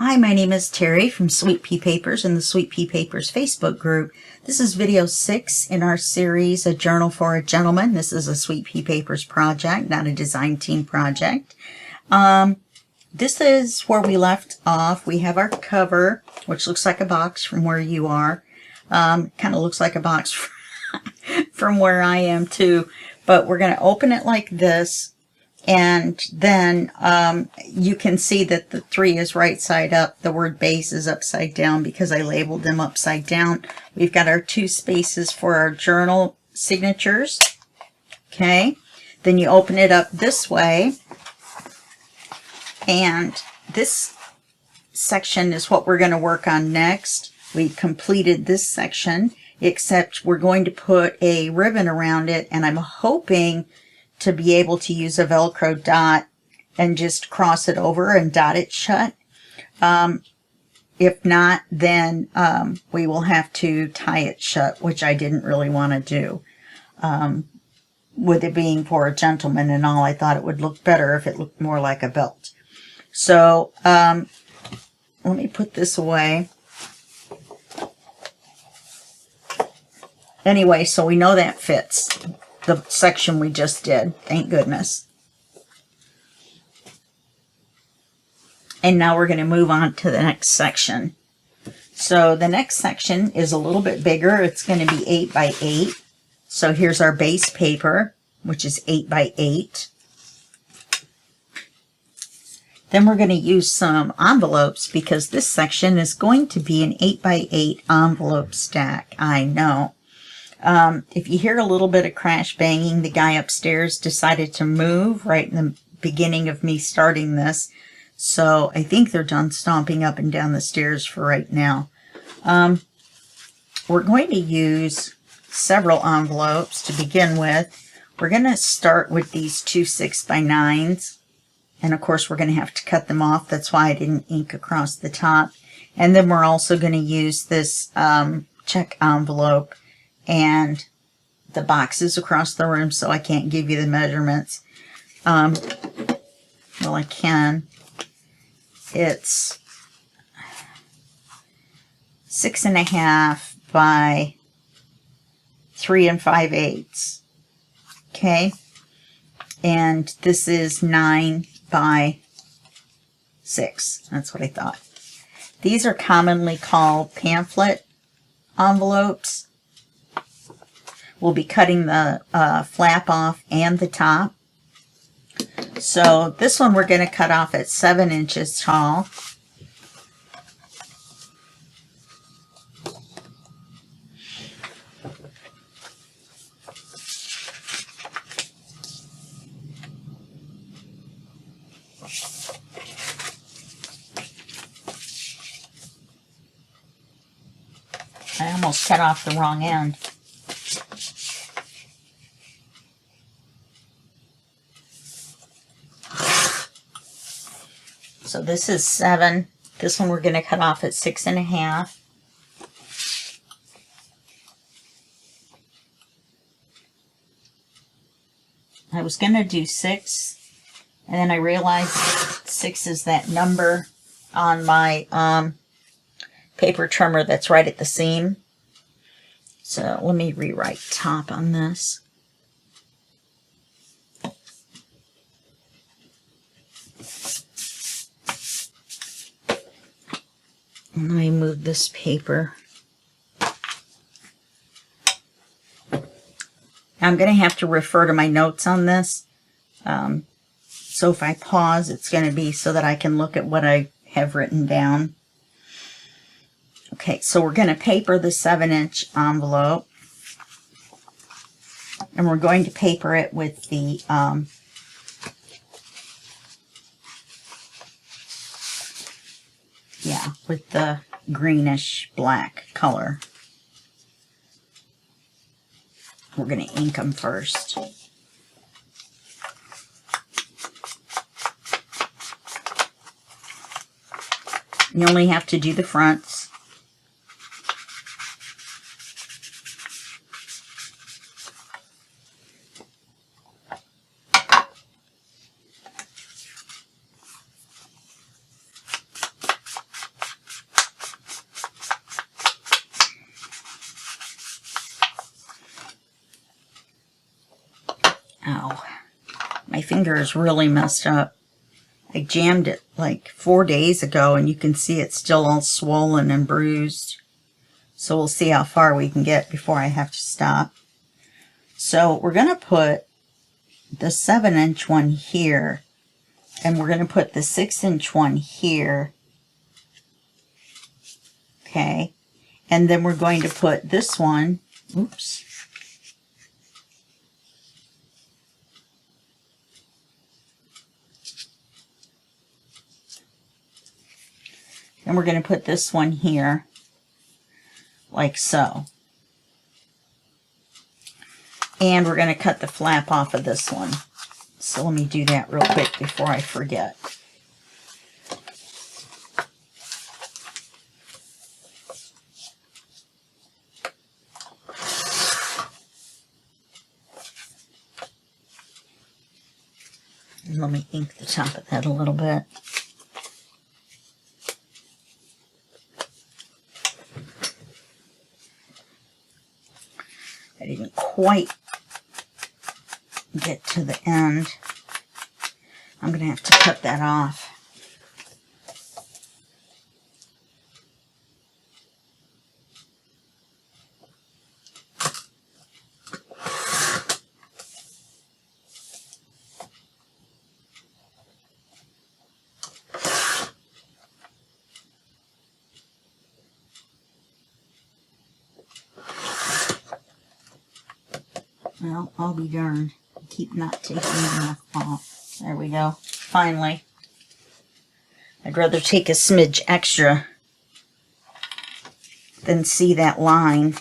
Hi, my name is Terry from Sweet Pea Papers in the Sweet Pea Papers Facebook group. This is video 6 in our series, A Journal for a Gentleman. This is a Sweet Pea Papers project, not a design team project. This is where we left off. We have our cover, which looks like a box from where you are. Kind of looks like a box from where I am too. But we're going to open it like this. And then you can see that the 3 is right side up. The word base is upside down because I labeled them upside down. We've got our 2 spaces for our journal signatures. Okay. Then you open it up this way. And this section is what we're going to work on next. We completed this section, except we're going to put a ribbon around it. And I'm hoping to be able to use a Velcro dot and just cross it over and dot it shut. If not, then we will have to tie it shut, which I didn't really want to do. With it being for a gentleman and all, I thought it would look better if it looked more like a belt. So let me put this away. Anyway, so we know that fits the section we just did, thank goodness. And now we're going to move on to the next section. So the next section is a little bit bigger. It's going to be 8 by 8. So here's our base paper, which is 8 by 8. Then we're going to use some envelopes because this section is going to be an 8 by 8 envelope stack. I know. If you hear a little bit of crash banging, the guy upstairs decided to move right in the beginning of me starting this. So I think they're done stomping up and down the stairs for right now. We're going to use several envelopes to begin with. We're going to start with these 2 6 by 9s. And of course, we're going to have to cut them off. That's why I didn't ink across the top. And then we're also going to use this check envelope and the boxes across the room, so I can't give you the measurements. Well, I can. It's 6.5 by 3 5/8. Okay. And this is 9 by 6. That's what I thought. These are commonly called pamphlet envelopes. We'll be cutting the flap off and the top. So this one we're going to cut off at 7 inches tall. I almost cut off the wrong end. So this is 7. This one we're going to cut off at 6.5. I was going to do 6, and then I realized 6 is that number on my paper trimmer that's right at the seam. So let me rewrite top on this. Let me move this paper. I'm going to have to refer to my notes on this. So if I pause, it's going to be so that I can look at what I have written down. Okay, so we're going to paper the 7-inch envelope. And we're going to paper it with the with the greenish black color. We're going to ink them first. You only have to do the fronts. Ow. My finger is really messed up. I jammed it like 4 days ago, and you can see it's still all swollen and bruised. So we'll see how far we can get before I have to stop. So we're going to put the 7-inch one here, and we're going to put the 6-inch one here. Okay. And then we're going to put this one, oops. And we're going to put this one here, like so. And we're going to cut the flap off of this one. So let me do that real quick before I forget. And let me ink the top of that a little bit. I didn't quite get to the end. I'm going to have to cut that off. Well, I'll be darned. I keep not taking enough off. There we go. Finally. I'd rather take a smidge extra than see that line.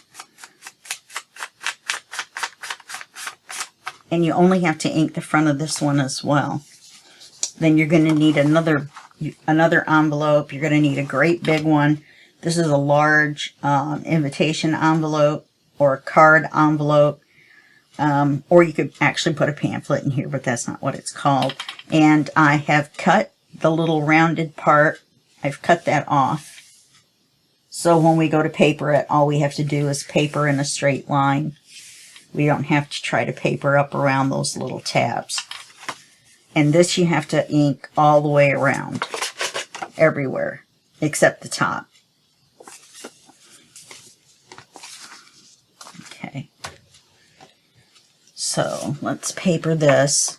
And you only have to ink the front of this one as well. Then you're going to need another envelope. You're going to need a great big one. This is a large invitation envelope or a card envelope. Or you could actually put a pamphlet in here, but that's not what it's called. And I have cut the little rounded part. I've cut that off. So when we go to paper it, all we have to do is paper in a straight line. We don't have to try to paper up around those little tabs. And this you have to ink all the way around, everywhere, except the top. Okay. So let's paper this.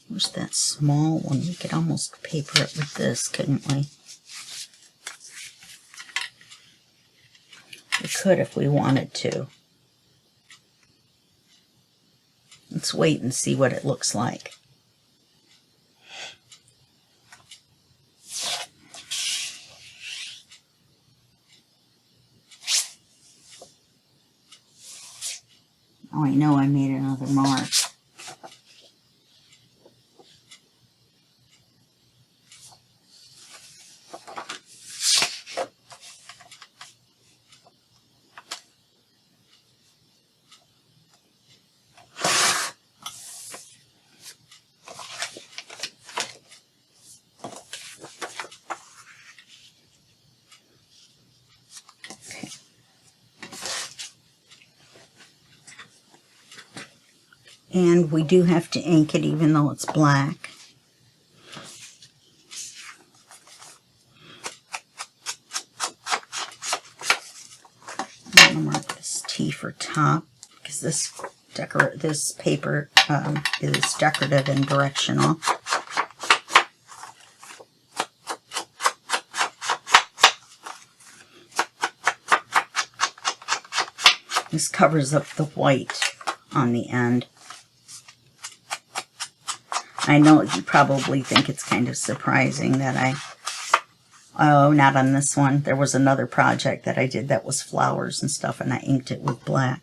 Where's that small one? We could almost paper it with this, couldn't we? We could if we wanted to. Let's wait and see what it looks like. Oh, I know I made another mark. And we do have to ink it even though it's black. I'm going to mark this T for top because this paper is decorative and directional. This covers up the white on the end. I know you probably think it's kind of surprising that oh, not on this one. There was another project that I did that was flowers and stuff, and I inked it with black.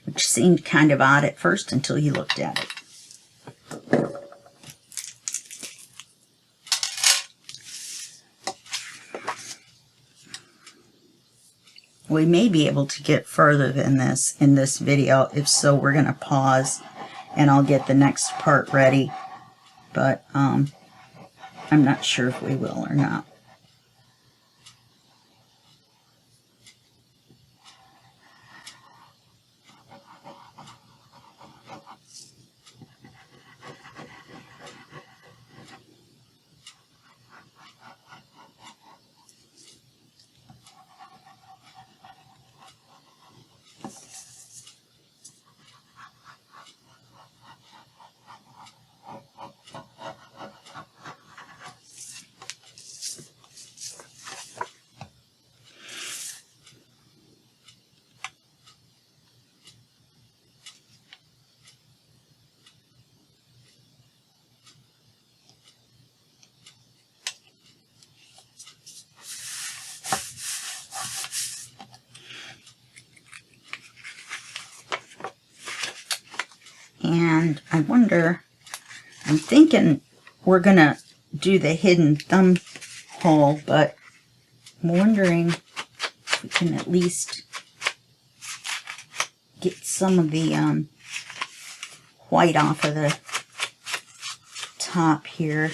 Which seemed kind of odd at first until you looked at it. We may be able to get further than this in this video. If so, we're going to pause and I'll get the next part ready. But I'm not sure if we will or not. And I wonder, I'm thinking we're going to do the hidden thumb hole, but I'm wondering if we can at least get some of the white off of the top here.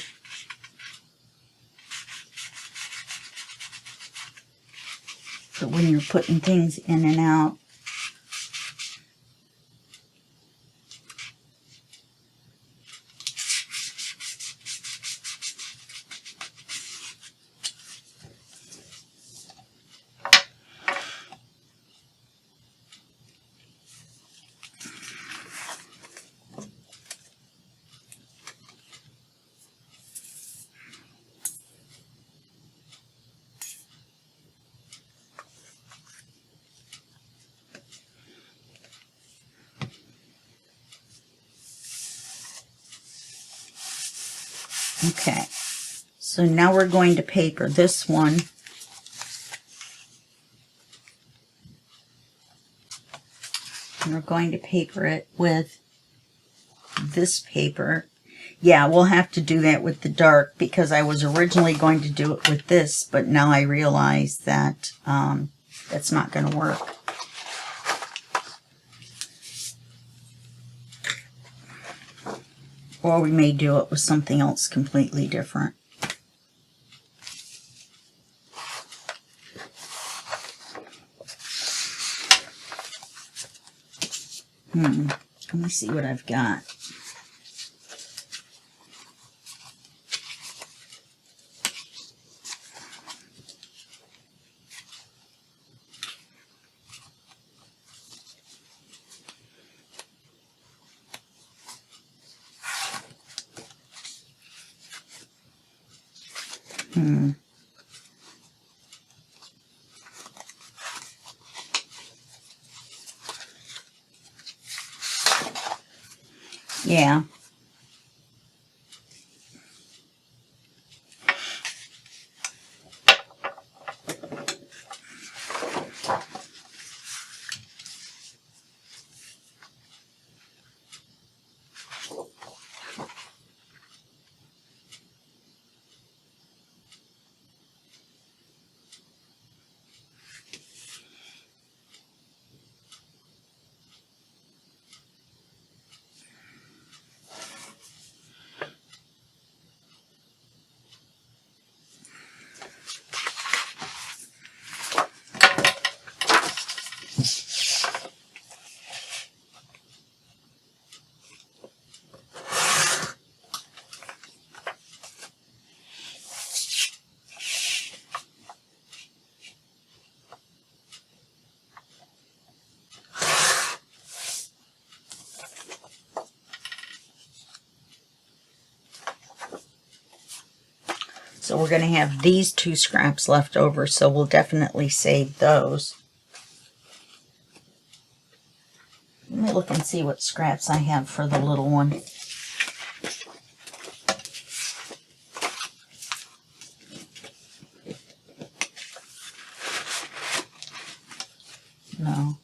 So when you're putting things in and out, okay, so now we're going to paper this one. And we're going to paper it with this paper. Yeah, we'll have to do that with the dark because I was originally going to do it with this, but now I realize that that's not going to work. Or we may do it with something else completely different. Let me see what I've got. Yeah. So we're going to have these two scraps left over, so we'll definitely save those. Let's see what scraps I have for the little one. No.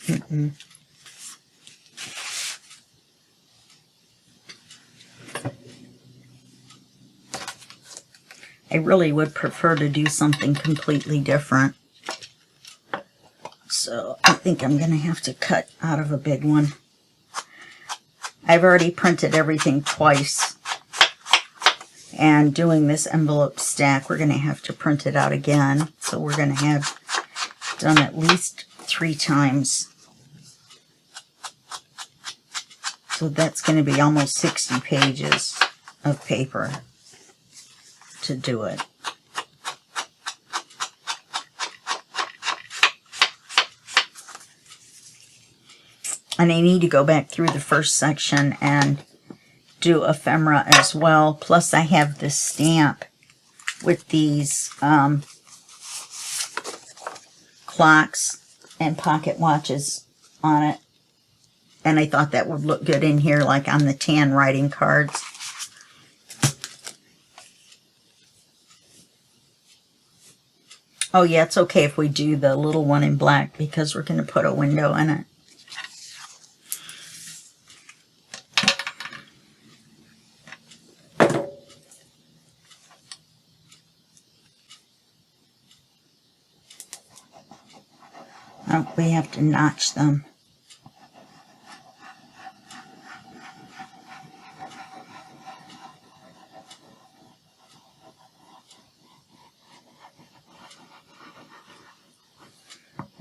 Mm-mm. I really would prefer to do something completely different. So I think I'm going to have to cut out of a big one. I've already printed everything twice. And doing this envelope stack, we're going to have to print it out again. So we're going to have done at least 3 times. So that's going to be almost 60 pages of paper to do it. And I need to go back through the first section and do ephemera as well. Plus I have this stamp with these clocks and pocket watches on it. And I thought that would look good in here, like on the tan writing cards. Oh yeah, it's okay if we do the little one in black because we're going to put a window in it. Oh, we have to notch them.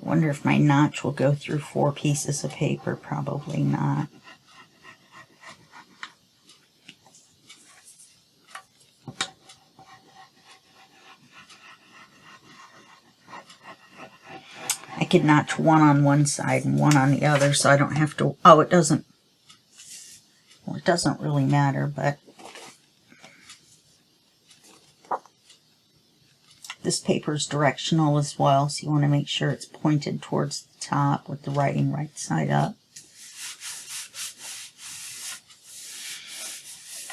Wonder if my notch will go through 4 pieces of paper. Probably not. I could notch one on one side and one on the other, so I don't have to. Oh, it doesn't. Well, it doesn't really matter, but this paper is directional as well, so you want to make sure it's pointed towards the top with the writing right side up.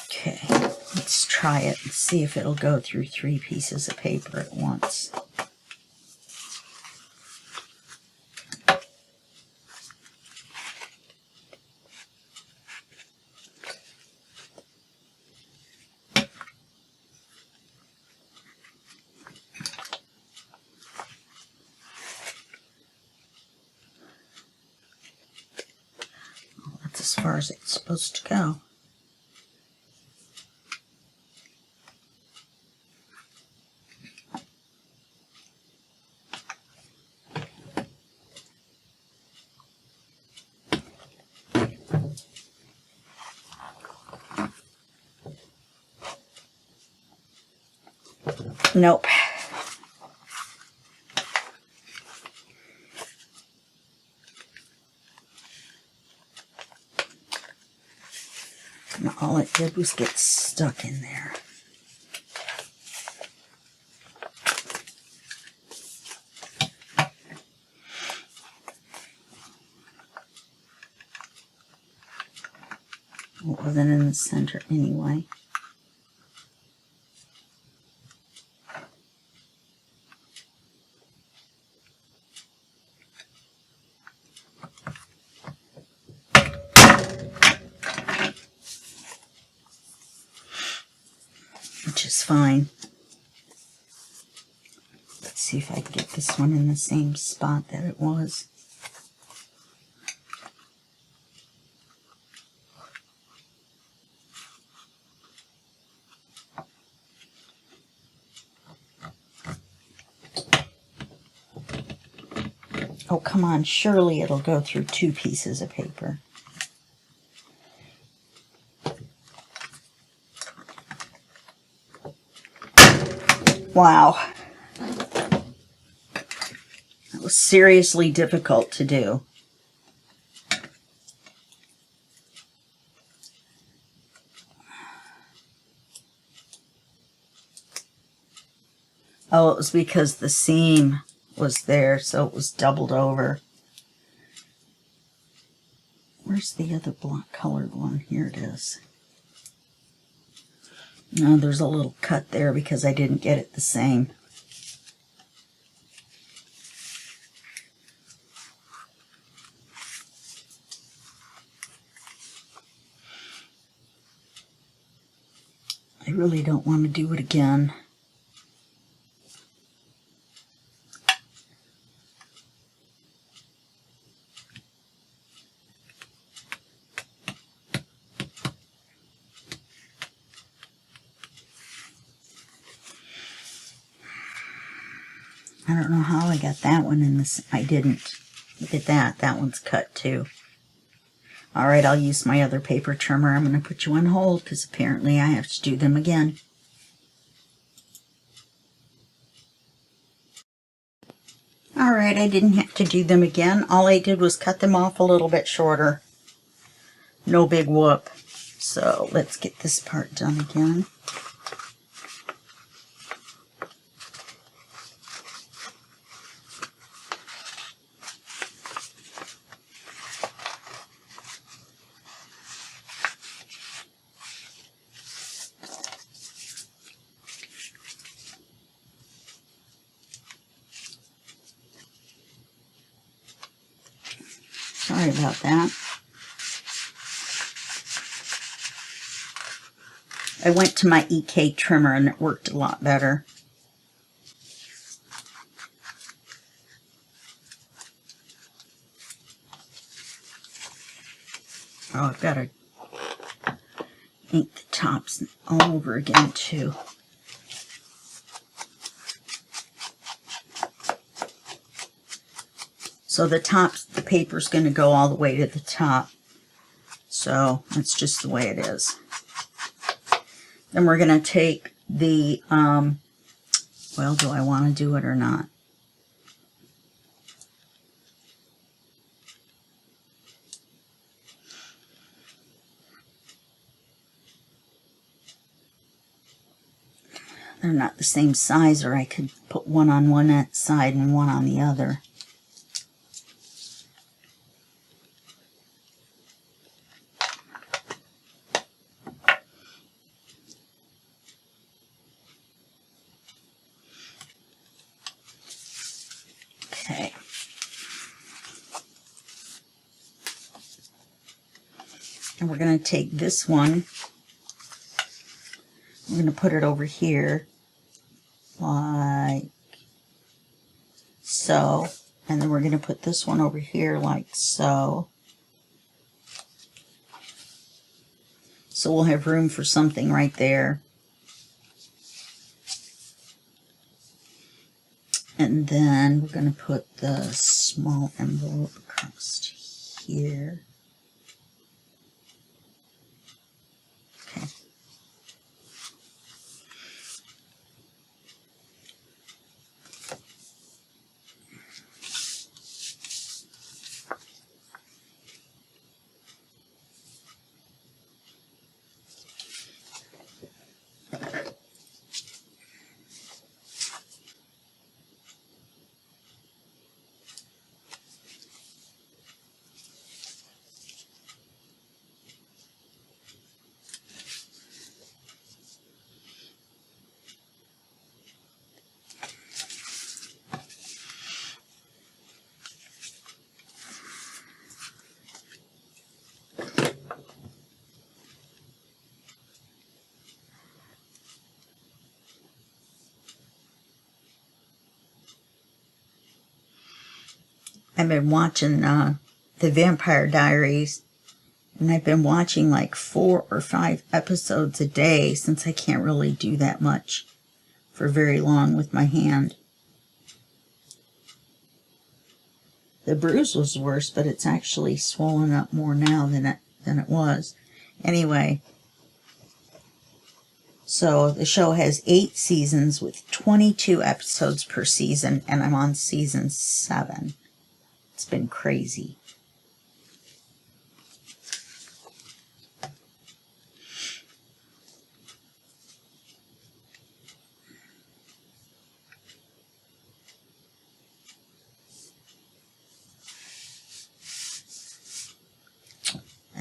Okay, let's try it and see if it'll go through 3 pieces of paper at once. As far as it's supposed to go. Nope. And all it did was get stuck in there. It wasn't in the center anyway. Which is fine. Let's see if I can get this one in the same spot that it was. Oh, come on, surely it'll go through 2 pieces of paper. Wow. That was seriously difficult to do. Oh, it was because the seam was there, so it was doubled over. Where's the other black colored one? Here it is. No, there's a little cut there because I didn't get it the same. I really don't want to do it again. I don't know how I got that one in this. I didn't. Look at that. That one's cut too. Alright, I'll use my other paper trimmer. I'm going to put you on hold because apparently I have to do them again. Alright, I didn't have to do them again. All I did was cut them off a little bit shorter. No big whoop. So let's get this part done again. Sorry about that. I went to my EK trimmer and it worked a lot better. Oh, I've got to ink the tops all over again too. So the tops, the paper's going to go all the way to the top. So that's just the way it is. Then we're going to take the, well, do I want to do it or not? They're not the same size, or I could put one on one side and one on the other. Okay. And we're going to take this one, we're going to put it over here, like so. And then we're going to put this one over here like so. So we'll have room for something right there. And then we're going to put the small envelope across here. Okay. I've been watching the Vampire Diaries, and I've been watching like 4 or 5 episodes a day since I can't really do that much for very long with my hand. The bruise was worse, but it's actually swollen up more now than it was. Anyway, so the show has 8 seasons with 22 episodes per season, and I'm on season 7. It's been crazy.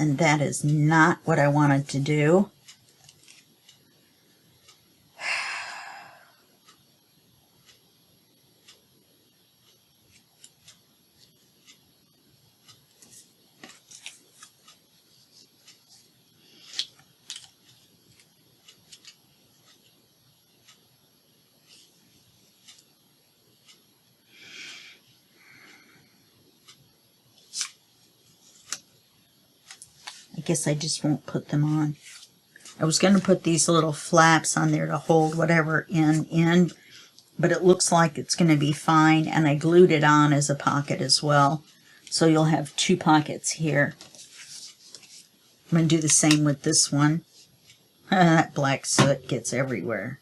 And that is not what I wanted to do. I guess I just won't put them on. I was going to put these little flaps on there to hold whatever in, but it looks like it's going to be fine, and I glued it on as a pocket as well. So you'll have two pockets here. I'm going to do the same with this one. That black soot gets everywhere.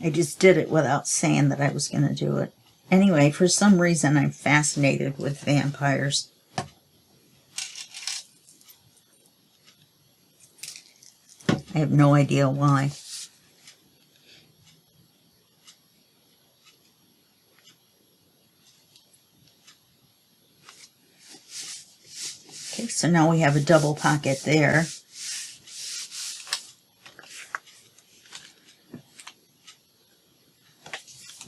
I just did it without saying that I was going to do it. Anyway, for some reason I'm fascinated with vampires. I have no idea why. Okay, so now we have a double pocket there.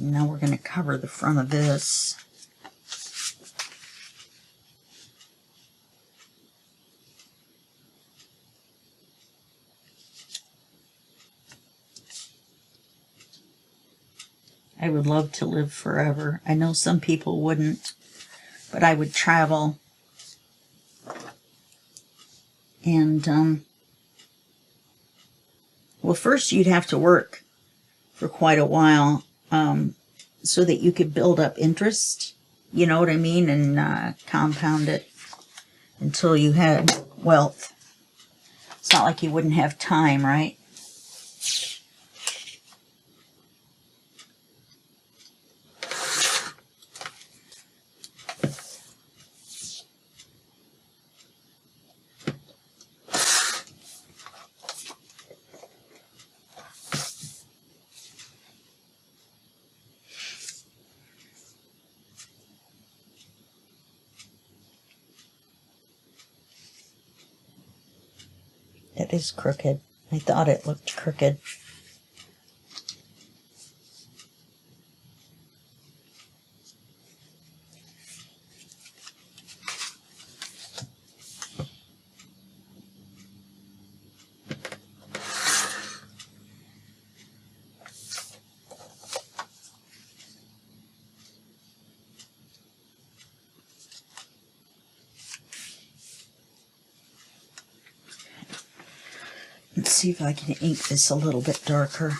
Now we're going to cover the front of this. I would love to live forever. I know some people wouldn't, but I would travel. And, well, first you'd have to work for quite a while. So that you could build up interest, you know what I mean, and compound it until you had wealth. It's not like you wouldn't have time, right? It is crooked. I thought it looked crooked. Let's see if I can ink this a little bit darker.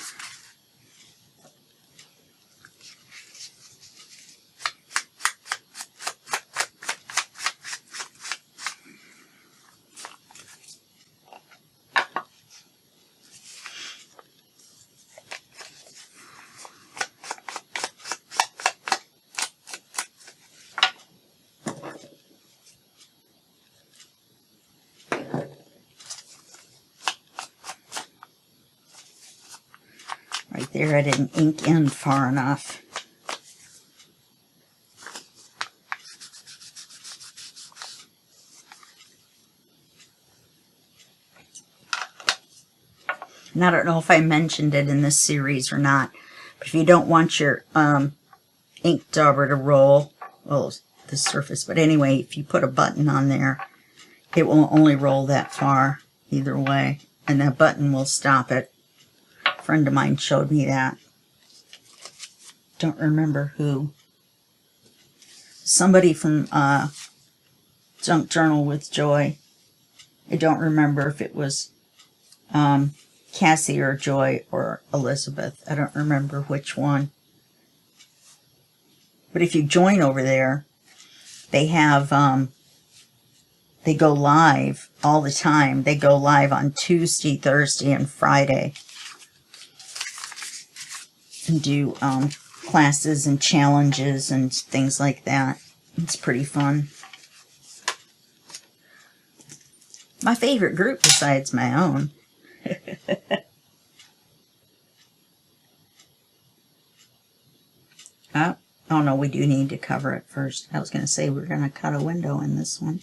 Right there, I didn't ink in far enough. And I don't know if I mentioned it in this series or not, but if you don't want your ink dauber to roll, well, the surface, but anyway, if you put a button on there, it will only roll that far either way, and that button will stop it. A friend of mine showed me that. Don't remember who. Somebody from Junk Journal with Joy. I don't remember if it was Cassie or Joy or Elizabeth. I don't remember which one. But if you join over there, they have, they go live all the time. They go live on Tuesday, Thursday, and Friday. And do classes and challenges and things like that. It's pretty fun. My favorite group besides my own. Oh no, we do need to cover it first. I was going to say we're going to cut a window in this one.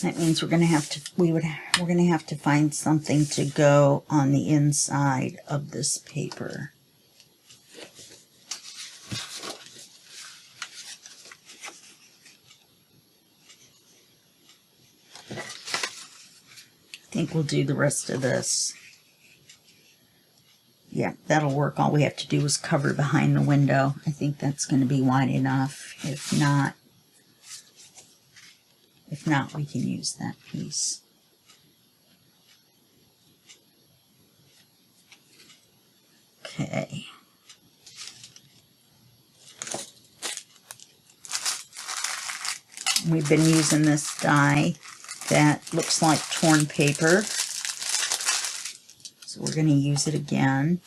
That means we're going to have to find something to go on the inside of this paper. I think we'll do the rest of this. Yeah, that'll work. All we have to do is cover behind the window. I think that's going to be wide enough. If not, we can use that piece. Okay. We've been using this die that looks like torn paper. So we're going to use it again.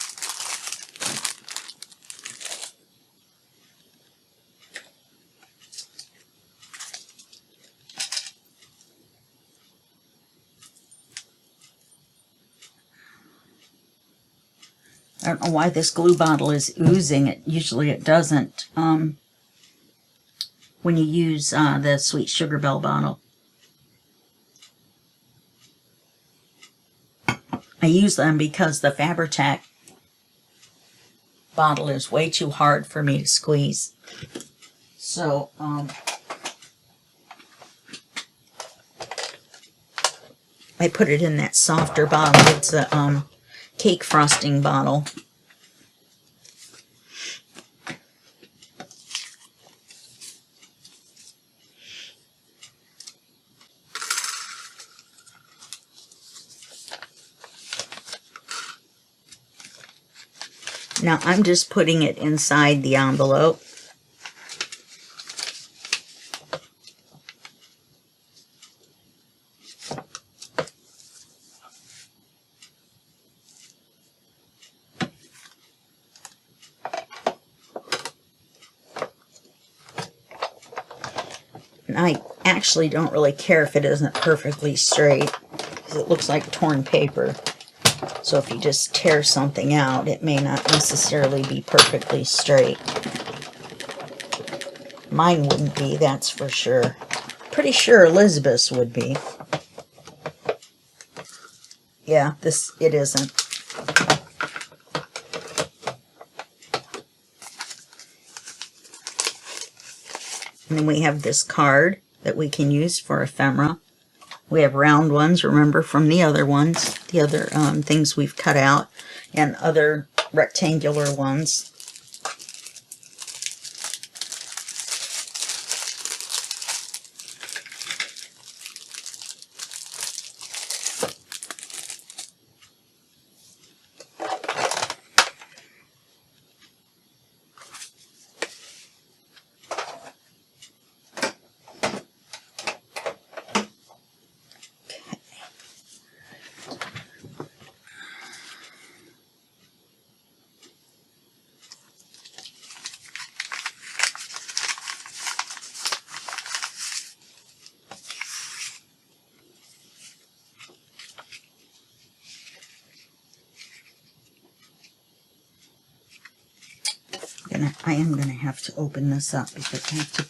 I don't know why this glue bottle is oozing. Usually it doesn't when you use the Sweet Sugar Bell bottle. I use them because the Fabri-Tac bottle is way too hard for me to squeeze. So, I put it in that softer bottle. It's a cake frosting bottle. Now I'm just putting it inside the envelope. And I actually don't really care if it isn't perfectly straight, because it looks like torn paper. So if you just tear something out, it may not necessarily be perfectly straight. Mine wouldn't be, that's for sure. Pretty sure Elizabeth's would be. Yeah, it isn't. And then we have this card that we can use for ephemera. We have round ones, remember, from the other ones, the other things we've cut out, and other rectangular ones. I am going to have to open this up because I have to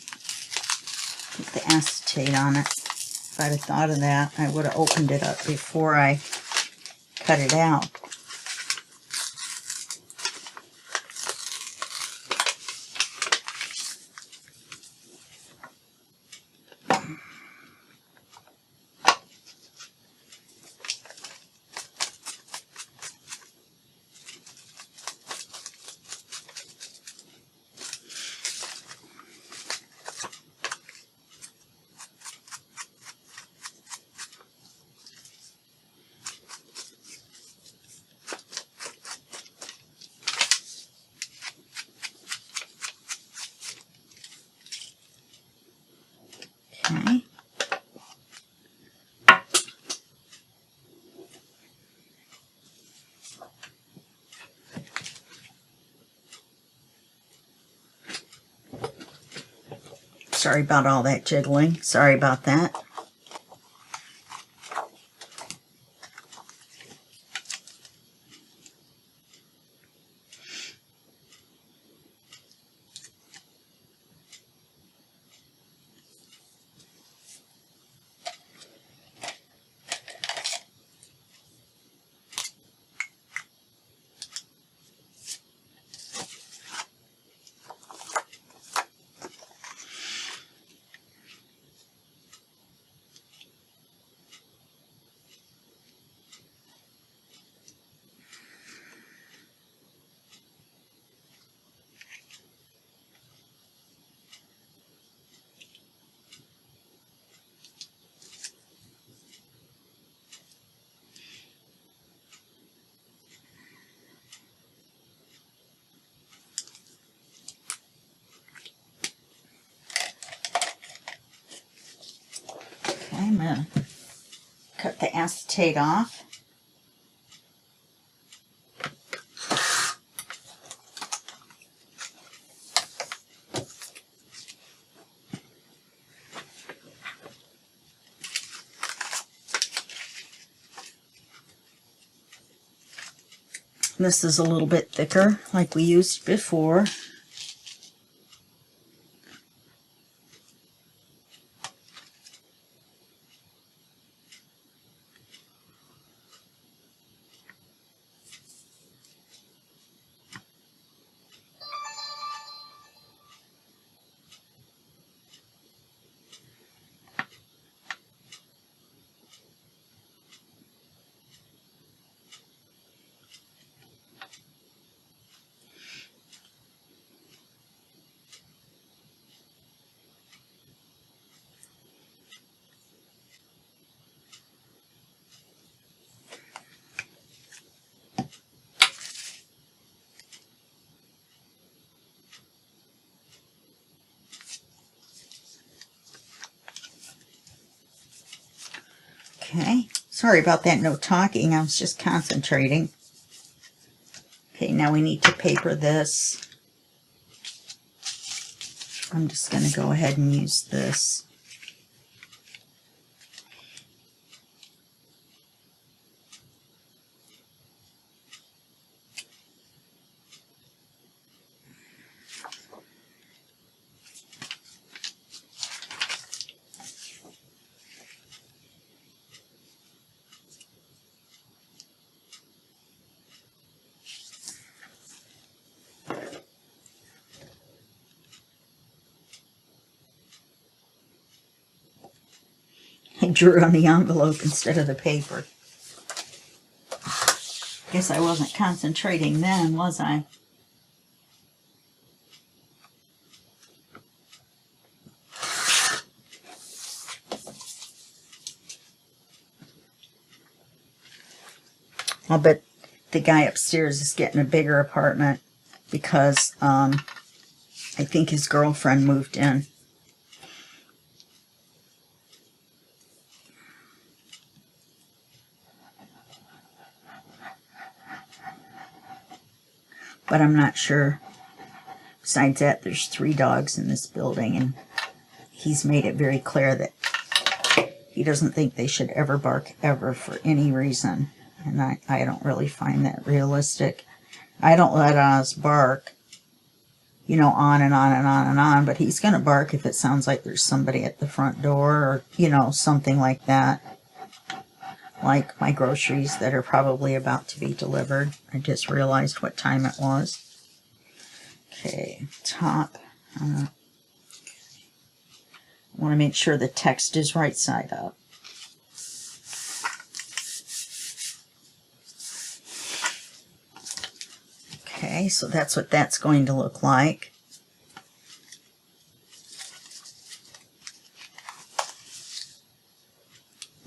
put the acetate on it. If I'd have thought of that, I would have opened it up before I cut it out. Sorry about all that jiggling. Sorry about that. I'm going to cut the acetate off. This is a little bit thicker, like we used before. Okay, sorry about that no talking, I was just concentrating. Okay, now we need to paper this. I'm just going to go ahead and use this. I drew on the envelope instead of the paper. Guess I wasn't concentrating then, was I? I'll bet the guy upstairs is getting a bigger apartment because I think his girlfriend moved in. But I'm not sure. Besides that, there's 3 dogs in this building, and he's made it very clear that he doesn't think they should ever bark ever for any reason. And I don't really find that realistic. I don't let Oz bark, you know, on and on and on and on, but he's going to bark if it sounds like there's somebody at the front door or, you know, something like that. Like my groceries that are probably about to be delivered. I just realized what time it was. Okay, top. I want to make sure the text is right side up. Okay, so that's what that's going to look like.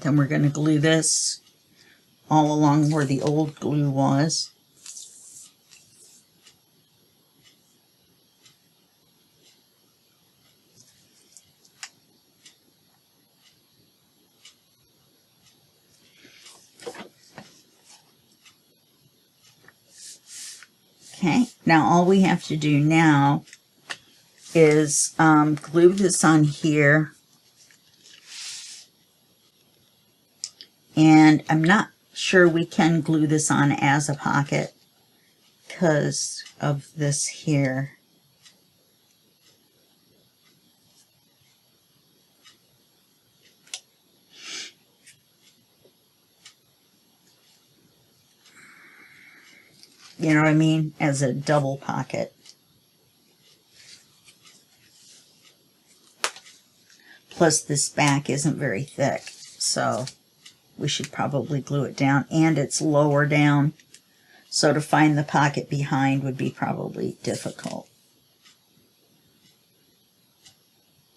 Then we're going to glue this all along where the old glue was. Okay, now all we have to do now is glue this on here. And I'm not sure we can glue this on as a pocket because of this here. You know what I mean? As a double pocket. Plus this back isn't very thick, so we should probably glue it down. And it's lower down, so to find the pocket behind would be probably difficult.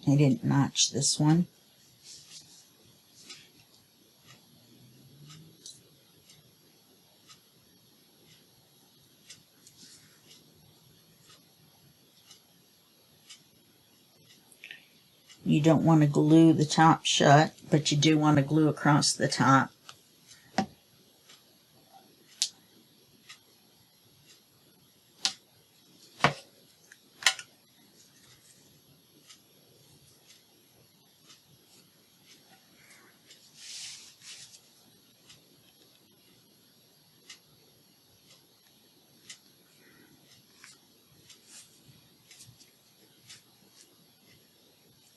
I didn't notch this one. You don't want to glue the top shut, but you do want to glue across the top.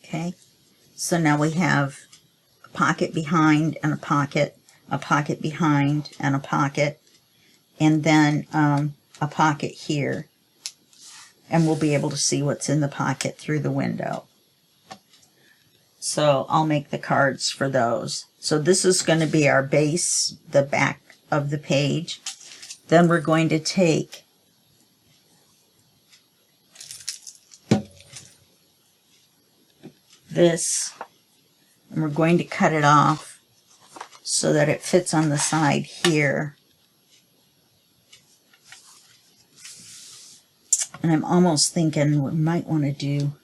Okay, so now we have a pocket behind and a pocket behind and a pocket, and then a pocket here. And we'll be able to see what's in the pocket through the window. So I'll make the cards for those. So this is going to be our base, the back of the page. Then we're going to take this, and we're going to cut it off so that it fits on the side here. And I'm almost thinking we might want to do,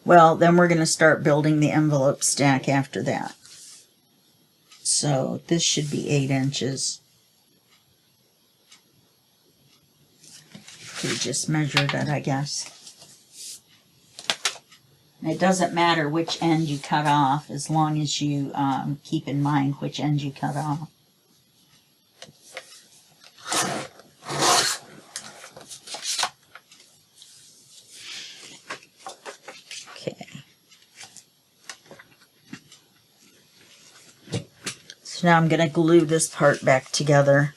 well, then we're going to start building the envelope stack after that. So this should be 8 inches. We just measured it, I guess. It doesn't matter which end you cut off as long as you keep in mind which end you cut off. Okay. So now I'm going to glue this part back together.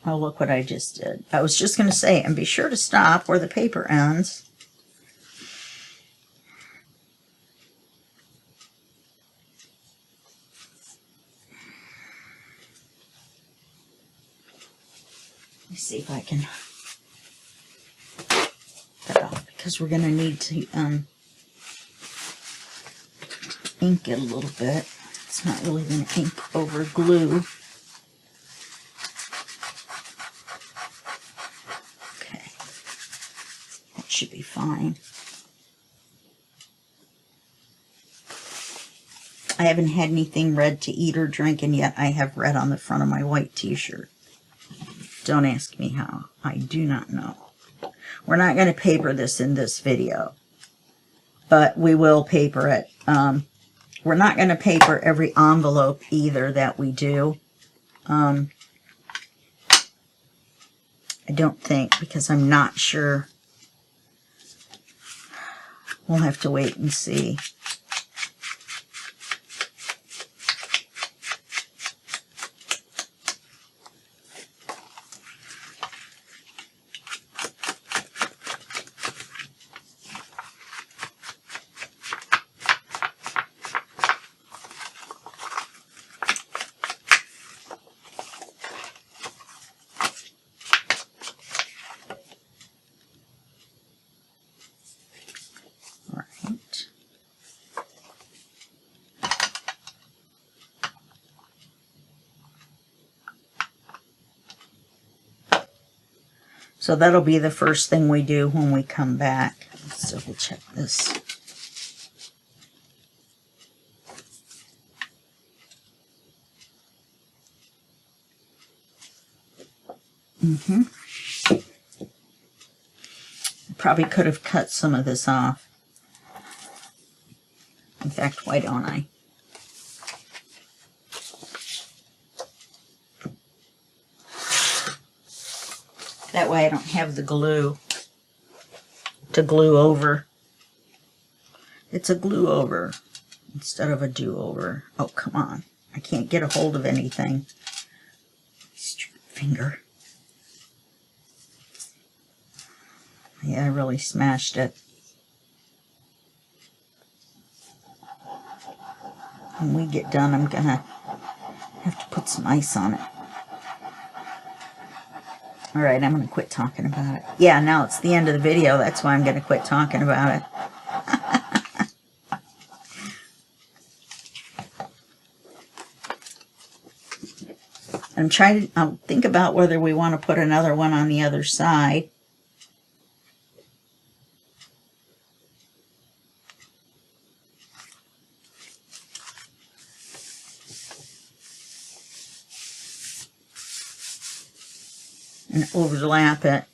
Oh, look what I just did. I was just going to say, and be sure to stop where the paper ends. Let me see if I can cut off, because we're going to need to ink it a little bit. It's not really going to ink over glue. Should be fine. I haven't had anything red to eat or drink, and yet I have red on the front of my white t-shirt. Don't ask me how. I do not know. We're not going to paper this in this video, but we will paper it. We're not going to paper every envelope either that we do. I don't think, because I'm not sure. We'll have to wait and see. So that'll be the first thing we do when we come back. Let's double check this. Probably could have cut some of this off. In fact, why don't I? That way I don't have the glue to glue over. It's a glue over instead of a do-over. Oh, come on. I can't get a hold of anything. Stupid finger. Yeah, I really smashed it. When we get done, I'm gonna have to put some ice on it. All right, I'm gonna quit talking about it. Yeah, now it's the end of the video. That's why I'm gonna quit talking about it. I'll think about whether we want to put another one on the other side. And overlap it,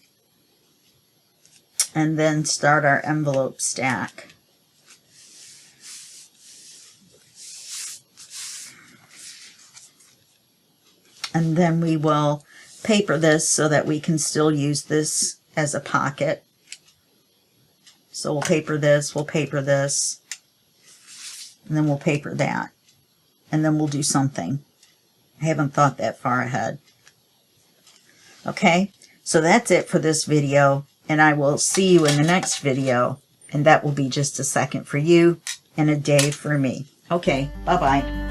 and then start our envelope stack. And then we will paper this so that we can still use this as a pocket. So we'll paper this, and then we'll paper that. And then we'll do something. I haven't thought that far ahead. Okay, so that's it for this video, and I will see you in the next video, and that will be just a second for you and a day for me. Okay, bye-bye.